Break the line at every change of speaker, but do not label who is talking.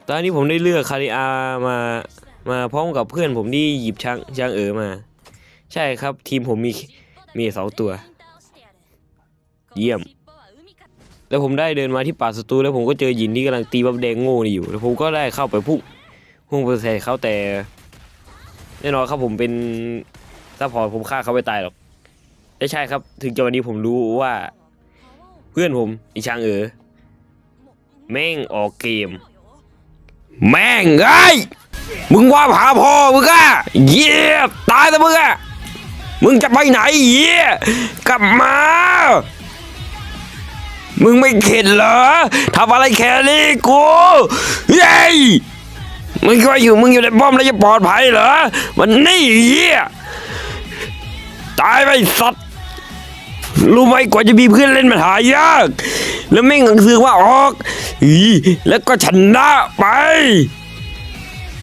ตอนนี้ผมได้เลือกคาริอามาพร้อมกับเพื่อนผมที่หยิบช้างมา ใช่ครับทีมผมมี2 ตัวเยี่ยมแล้วผมได้เดินมาที่ป่าศัตรูแล้วผมก็เจอหยินที่กำลังตีบัฟแดงโง่นี่อยู่แล้วผมก็ได้เข้าไปพุ่งไปใส่เขาแต่แน่นอนครับผมเป็นซัพพอร์ตผมฆ่าเขาไม่ตายหรอกใช่ครับถึงจะวันนี้ผมรู้ว่าเพื่อนผมอีช้างแม่งออกเกมแม่งไอ้มึงว่าหาพ่อมึงอะเยี่ยตายแต่มึงอะมึงจะไปไหนเยี่ยกลับมามึงไม่เข็ดเหรอทำอะไรแค่นี้กูเย้มึงก็อยู่ในป้อมแล้วจะปลอดภัยเหรอมันนี่เยี่ยตายไปสัตว์รู้ไหมกว่าจะมีเพื่อนเล่นมันหายากแล้วแม่งหนังสือว่าออกแล้วก็ชนะไป